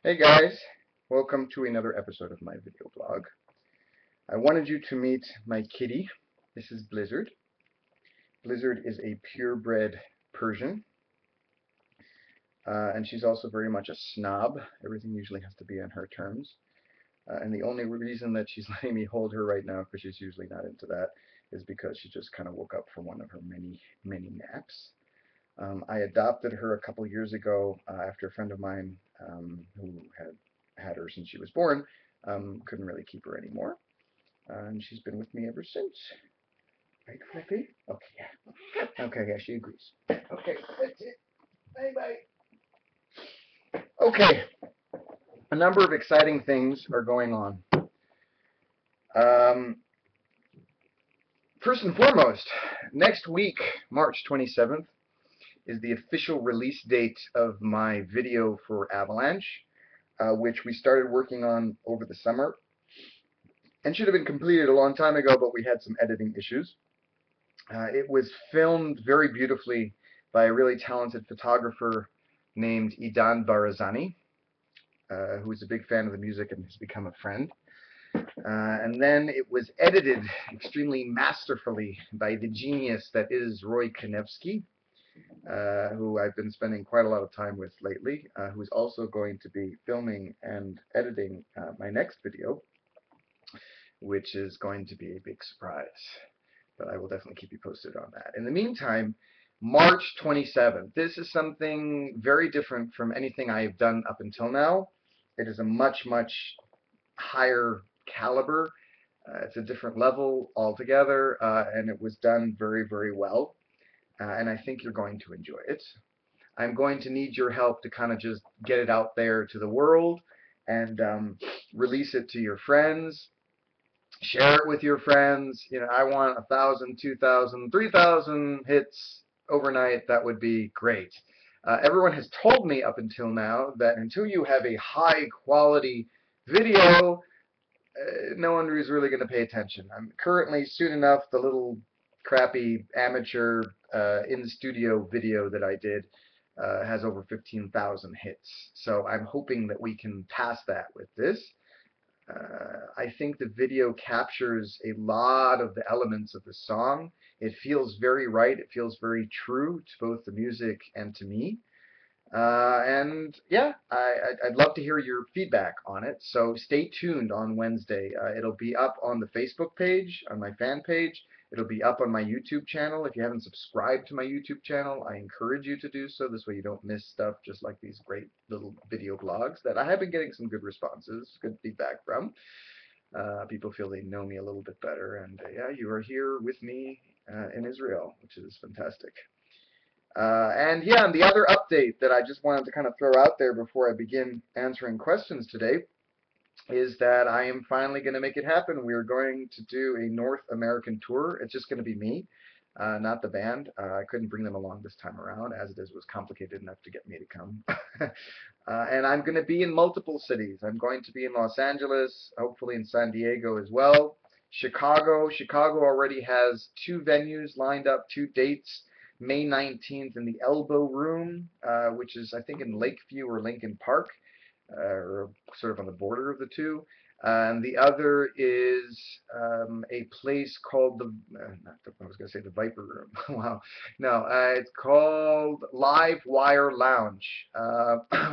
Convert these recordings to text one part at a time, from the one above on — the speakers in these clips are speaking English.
Hey guys, welcome to another episode of my video blog. I wanted you to meet my kitty. This is Blizzard. Blizzard is a purebred Persian, and she's also very much a snob. Everything usually has to be on her terms. And the only reason that she's letting me hold her right now, because she's usually not into that, is because she just kind of woke up from one of her many naps. I adopted her a couple years ago after a friend of mine who had her since she was born couldn't really keep her anymore. And she's been with me ever since. Right, Flippy? Okay, yeah. Okay, yeah, she agrees. Okay, that's it. Bye-bye. Okay, a number of exciting things are going on. Um, First and foremost, next week, March 27th, is the official release date of my video for Avalanche, which we started working on over the summer and should have been completed a long time ago, but we had some editing issues. It was filmed very beautifully by a really talented photographer named Idan Barazani, who is a big fan of the music and has become a friend. And then it was edited extremely masterfully by the genius that is Roy Konevsky, who I've been spending quite a lot of time with lately, who's also going to be filming and editing my next video, which is going to be a big surprise. But I will definitely keep you posted on that. In the meantime, March 27th. This is something very different from anything I have done up until now. It is a much higher caliber. It's a different level altogether, and it was done very well. And I think you're going to enjoy it. I'm going to need your help to kind of just get it out there to the world and release it to your friends. Share it with your friends. You know, I want 1,000, 2,000, 3,000 hits overnight. That would be great. Everyone has told me up until now that until you have a high quality video, no one is really going to pay attention. I'm currently, soon enough, the little crappy amateur in-studio video that I did has over 15,000 hits. So I'm hoping that we can pass that with this. I think the video captures a lot of the elements of the song. It feels very right. It feels very true to both the music and to me. And yeah, I'd love to hear your feedback on it. So stay tuned on Wednesday. It'll be up on the Facebook page, on my fan page. It'll be up on my YouTube channel. If you haven't subscribed to my YouTube channel, I encourage you to do so. This way you don't miss stuff just like these great little video blogs that I have been getting some good responses, good feedback from. People feel they know me a little bit better. And yeah, you are here with me in Israel, which is fantastic. And yeah, and the other update that I just wanted to kind of throw out there before I begin answering questions today is that I am finally going to make it happen. We are going to do a North American tour. It's just going to be me, not the band. I couldn't bring them along this time around, as it is was complicated enough to get me to come. And I'm going to be in multiple cities. I'm going to be in Los Angeles, hopefully in San Diego as well. Chicago. Chicago already has 2 venues lined up, 2 dates. May 19th in the Elbow Room, which is, I think, in Lakeview or Lincoln Park, or sort of on the border of the two. And the other is a place called I was going to say the Viper Room. Wow. No, it's called Live Wire Lounge.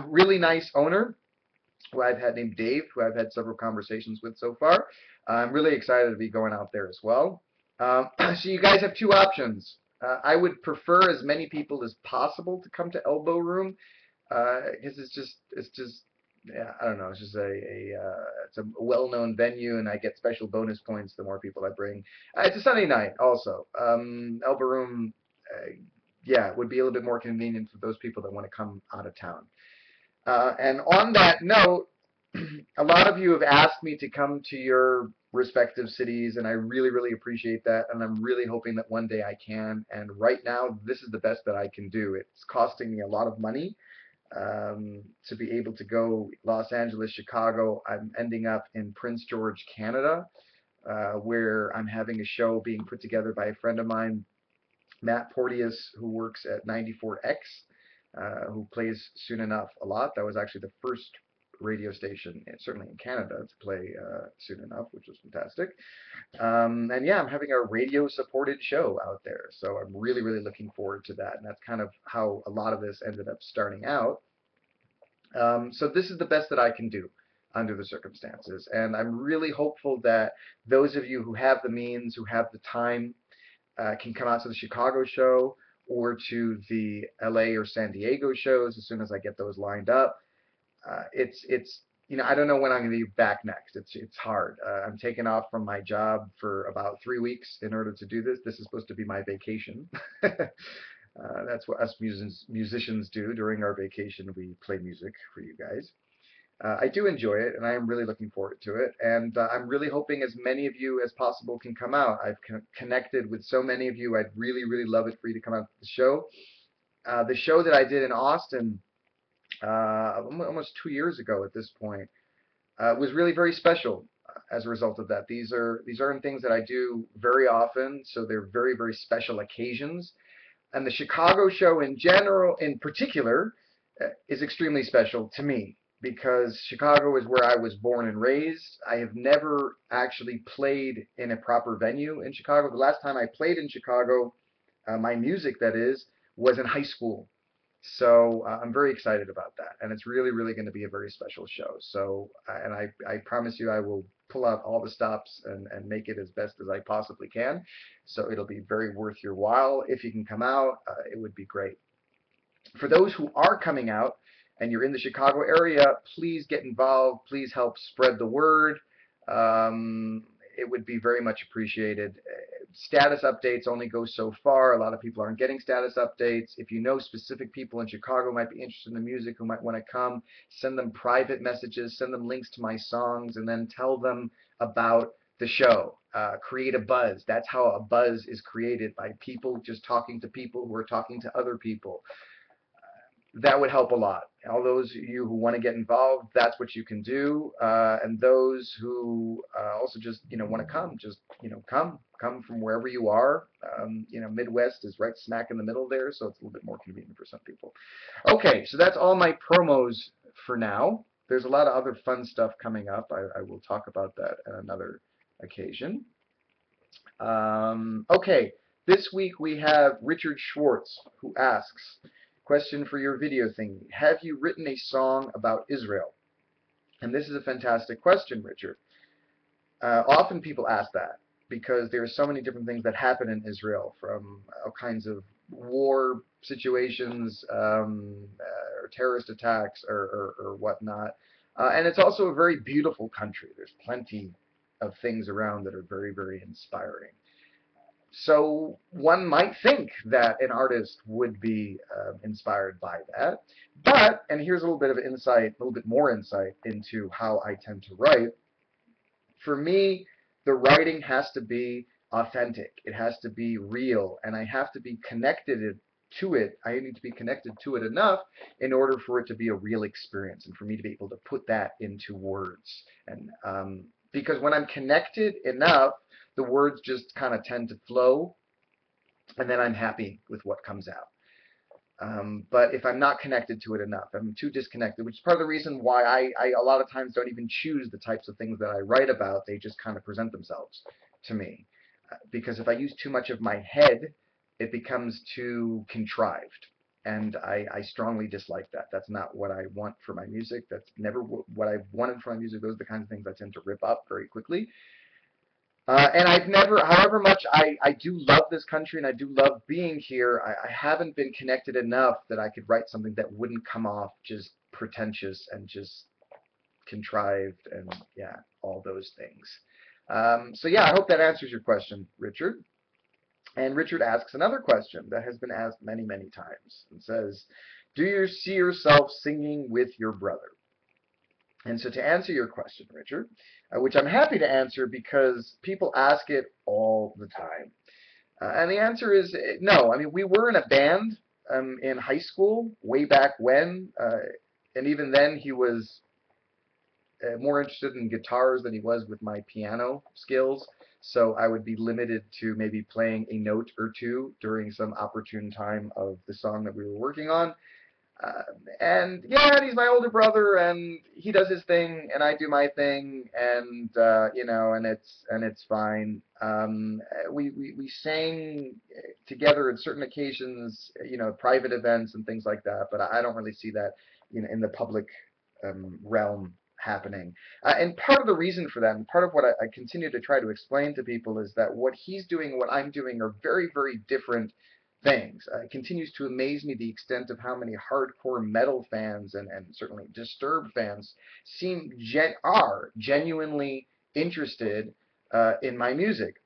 Really nice owner who I've had named Dave, who I've had several conversations with so far. I'm really excited to be going out there as well. So you guys have 2 options. I would prefer as many people as possible to come to Elbow Room because it's just yeah, I don't know, it's just it's a well-known venue, and I get special bonus points the more people I bring. It's a Sunday night also. Elbow Room, yeah, would be a little bit more convenient for those people that want to come out of town. And on that note, a lot of you have asked me to come to your respective cities, and I really appreciate that, and I'm really hoping that one day I can. And right now, this is the best that I can do. It's costing me a lot of money to be able to go Los Angeles, Chicago. I'm ending up in Prince George, Canada, where I'm having a show being put together by a friend of mine, Matt Porteous, who works at 94X, who plays Soon Enough a lot. That was actually the first radio station, certainly in Canada, to play soon enough, which was fantastic. And yeah, I'm having a radio-supported show out there, so I'm really, really looking forward to that. And that's kind of how a lot of this ended up starting out. So this is the best that I can do under the circumstances, and I'm really hopeful that those of you who have the means, who have the time, can come out to the Chicago show or to the LA or San Diego shows as soon as I get those lined up. It's I don't know when I'm going to be back next. It's hard. I'm taking off from my job for about 3 weeks in order to do this. This is supposed to be my vacation. That's what us musicians do during our vacation. We play music for you guys. I do enjoy it, and I am really looking forward to it. And I'm really hoping as many of you as possible can come out. I've connected with so many of you. I'd really, really love it for you to come out to the show. The show that I did in Austin almost 2 years ago at this point was really very special as a result of that. These aren't things that I do very often, so they're very, very special occasions. And the Chicago show in general, in particular, is extremely special to me because Chicago is where I was born and raised. I have never actually played in a proper venue in Chicago. The last time I played in Chicago, my music that is, was in high school. So I'm very excited about that, and it's really, really going to be a very special show. So, and I promise you I will pull out all the stops and make it as best as I possibly can. So it'll be very worth your while. If you can come out, it would be great. For those who are coming out and you're in the Chicago area, please get involved. Please help spread the word. It would be very much appreciated. Status updates only go so far. A lot of people aren't getting status updates. If you know specific people in Chicago who might be interested in the music, who might want to come, send them private messages, send them links to my songs, and then tell them about the show. Create a buzz. That's how a buzz is created, by people just talking to people who are talking to other people. That would help a lot. All those of you who want to get involved, that's what you can do. And those who also just want to come, just come from wherever you are. Midwest is right smack in the middle there, so it's a little bit more convenient for some people. Okay, so that's all my promos for now. There's a lot of other fun stuff coming up. I will talk about that at another occasion. Okay, this week we have Richard Schwartz, who asks, question for your video thingy: have you written a song about Israel? And this is a fantastic question, Richard. Often people ask that because there are so many different things that happen in Israel, from all kinds of war situations, or terrorist attacks, or whatnot. And it's also a very beautiful country. There's plenty of things around that are very, very inspiring. So one might think that an artist would be inspired by that. But, and here's a little bit of insight, a little bit more insight into how I tend to write. For me, the writing has to be authentic. It has to be real, and I have to be connected to it. I need to be connected to it enough in order for it to be a real experience, and for me to be able to put that into words. And because when I'm connected enough, the words just kind of tend to flow, and then I'm happy with what comes out. But if I'm not connected to it enough, I'm too disconnected, which is part of the reason why I a lot of times don't even choose the types of things that I write about. They just kind of present themselves to me. Because if I use too much of my head, it becomes too contrived. And I strongly dislike that. That's not what I want for my music. That's never what I've wanted for my music. Those are the kinds of things I tend to rip up very quickly. And I've never, however much I do love this country and I do love being here, I haven't been connected enough that I could write something that wouldn't come off just pretentious and just contrived and, yeah, all those things. So, yeah, I hope that answers your question, Richard. And Richard asks another question that has been asked many, many times, and says, do you see yourself singing with your brother? And so to answer your question, Richard, which I'm happy to answer because people ask it all the time, and the answer is no. I mean, we were in a band in high school way back when, and even then he was more interested in guitars than he was with my piano skills, so I would be limited to maybe playing a note or two during some opportune time of the song that we were working on. Uh, and yeah, and he's my older brother, and he does his thing, and I do my thing, and you know, and it's fine. We sang together at certain occasions, you know, private events and things like that. But I don't really see that, you know, in the public realm happening. And part of the reason for that, and part of what I continue to try to explain to people, is that what he's doing and what I'm doing are very, very different things. It continues to amaze me the extent of how many hardcore metal fans and certainly Disturbed fans are genuinely interested in my music.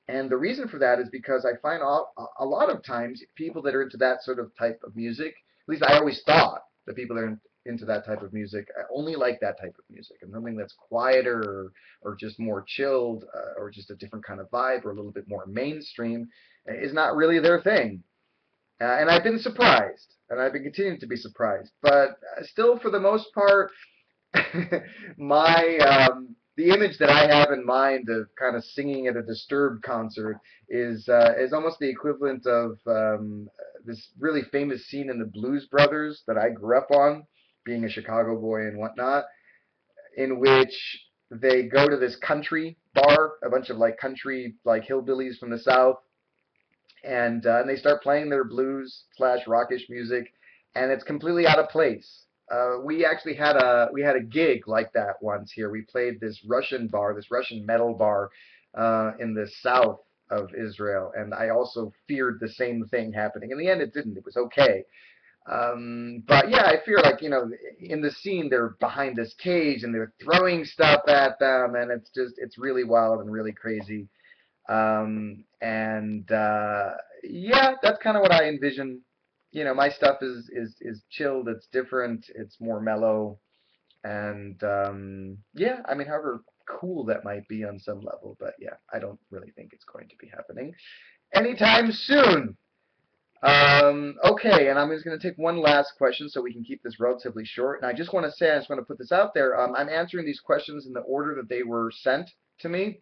And the reason for that is because I find a lot of times people that are into that sort of type of music, at least I always thought that people that are into that type of music only like that type of music, and something that's quieter or just more chilled or just a different kind of vibe or a little bit more mainstream is not really their thing. And I've been surprised, and I've been continuing to be surprised. But still, for the most part, my the image that I have in mind of kind of singing at a Disturbed concert is almost the equivalent of this really famous scene in the Blues Brothers that I grew up on, being a Chicago boy and whatnot, in which they go to this country bar, a bunch of like country like hillbillies from the South, and they start playing their blues slash rockish music, and it's completely out of place. We actually had a gig like that once here. We played this Russian bar, this Russian metal bar in the south of Israel, and I also feared the same thing happening. In the end, it didn't. It was okay. But yeah, I fear, like, you know, in the scene they're behind this cage and they're throwing stuff at them, and it's really wild and really crazy. And yeah, that's kind of what I envision. You know, my stuff is chilled. It's different. It's more mellow. And yeah, I mean, however cool that might be on some level, but yeah, I don't really think it's going to be happening anytime soon. Okay, and I'm just going to take one last question so we can keep this relatively short. And I just want to say, I just want to put this out there. I'm answering these questions in the order that they were sent to me.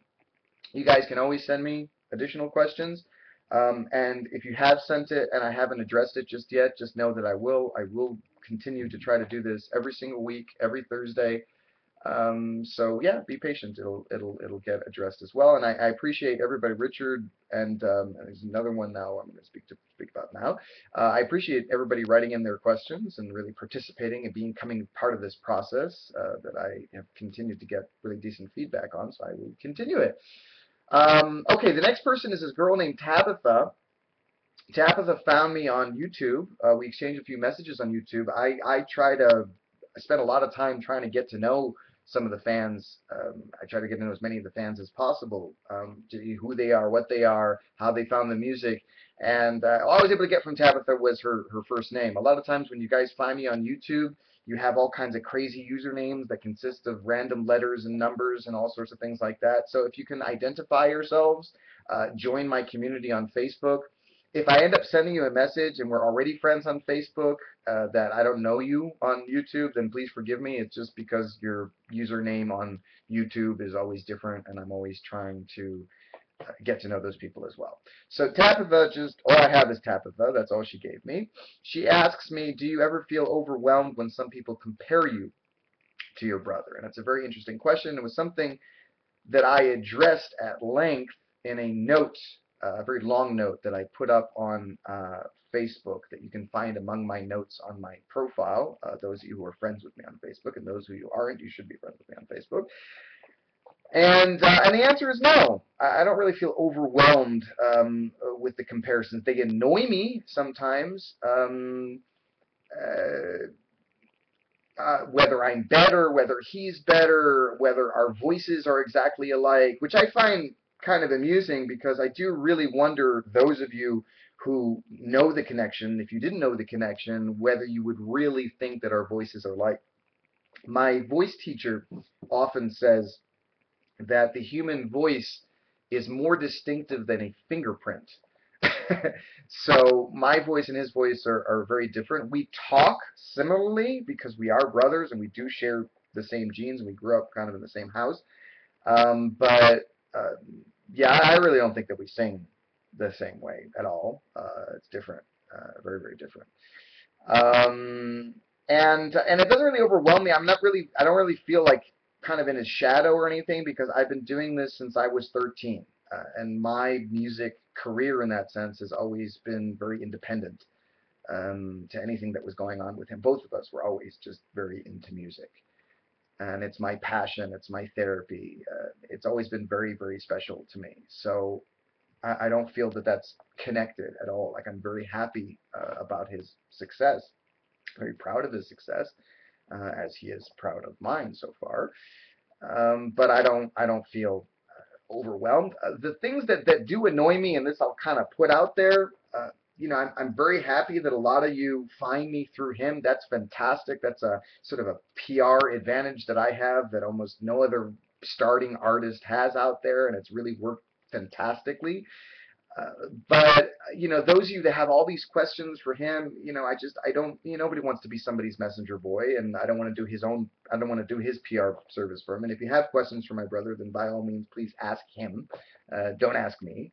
You guys can always send me additional questions. And if you have sent it and I haven't addressed it just yet, just know that I will continue to try to do this every single week, every Thursday. So yeah, be patient. It'll get addressed as well. And I appreciate everybody, Richard, and there's another one now I'm going to speak about now. I appreciate everybody writing in their questions and really participating and becoming part of this process that I have continued to get really decent feedback on. So I will continue it. Okay, the next person is this girl named Tabitha. Tabitha found me on YouTube. We exchanged a few messages on YouTube. I spent a lot of time trying to get to know some of the fans. I try to get to know as many of the fans as possible, who they are, what they are, how they found the music. And all I was able to get from Tabitha was her first name. A lot of times when you guys find me on YouTube, you have all kinds of crazy usernames that consist of random letters and numbers and all sorts of things like that. So if you can identify yourselves, join my community on Facebook. If I end up sending you a message and we're already friends on Facebook, that I don't know you on YouTube, then please forgive me. It's just because your username on YouTube is always different, and I'm always trying to get to know those people as well. So Tabitha, all I have is Tabitha. That's all she gave me. She asks me, do you ever feel overwhelmed when some people compare you to your brother? And it's a very interesting question. It was something that I addressed at length in a note, a very long note that I put up on Facebook that you can find among my notes on my profile. Those of you who are friends with me on Facebook, and those of you who aren't, you should be friends with me on Facebook. And the answer is no. I don't really feel overwhelmed with the comparisons. They annoy me sometimes. Whether I'm better, whether he's better, whether our voices are exactly alike, which I find kind of amusing because I do really wonder, those of you who know the connection, if you didn't know the connection, whether you would really think that our voices are alike. My voice teacher often says that the human voice is more distinctive than a fingerprint. So my voice and his voice are very different. We talk similarly because we are brothers and we do share the same genes and we grew up kind of in the same house. But yeah, I really don't think that we sing the same way at all. It's different, very, very different. And it doesn't really overwhelm me. I don't really feel like kind of in his shadow or anything because I've been doing this since I was 13. And my music career in that sense has always been very independent to anything that was going on with him. Both of us were always just very into music. And it's my passion, it's my therapy. It's always been very, very special to me. So I don't feel that that's connected at all. Like I'm very happy about his success, very proud of his success, as he is proud of mine so far. But I don't feel overwhelmed. The things that do annoy me, and this I'll kind of put out there. I'm very happy that a lot of you find me through him. That's fantastic. That's a sort of a PR advantage that I have that almost no other starting artist has out there, and it's really worked fantastically. But those of you that have all these questions for him, I don't, nobody wants to be somebody's messenger boy, and I don't want to do I don't want to do his PR service for him. And if you have questions for my brother, then by all means, please ask him. Don't ask me.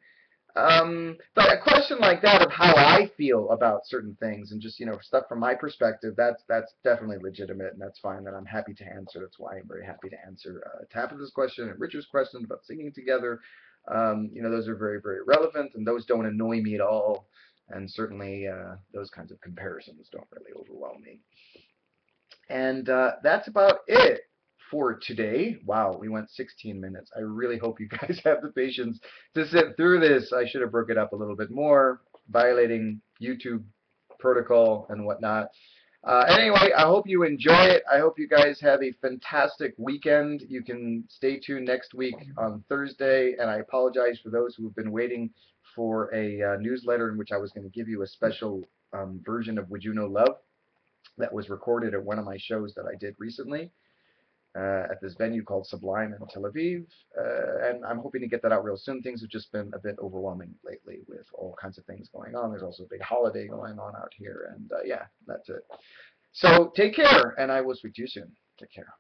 But a question like that of how I feel about certain things and just, stuff from my perspective, that's definitely legitimate and that's fine, and I'm happy to answer. That's why I'm very happy to answer Tabitha's question and Richard's question about singing together. Those are very, very relevant, and those don't annoy me at all. And certainly those kinds of comparisons don't really overwhelm me. And that's about it for today. Wow, we went 16 minutes. I really hope you guys have the patience to sit through this. I should have broke it up a little bit more, violating YouTube protocol and whatnot. Anyway, I hope you enjoy it. I hope you guys have a fantastic weekend. You can stay tuned next week on Thursday, and I apologize for those who have been waiting for a newsletter in which I was going to give you a special version of Would You Know Love that was recorded at one of my shows that I did recently at this venue called Sublime in Tel Aviv. And I'm hoping to get that out real soon. Things have just been a bit overwhelming lately with all kinds of things going on. There's also a big holiday going on out here. And yeah, that's it. So take care, and I will speak to you soon. Take care.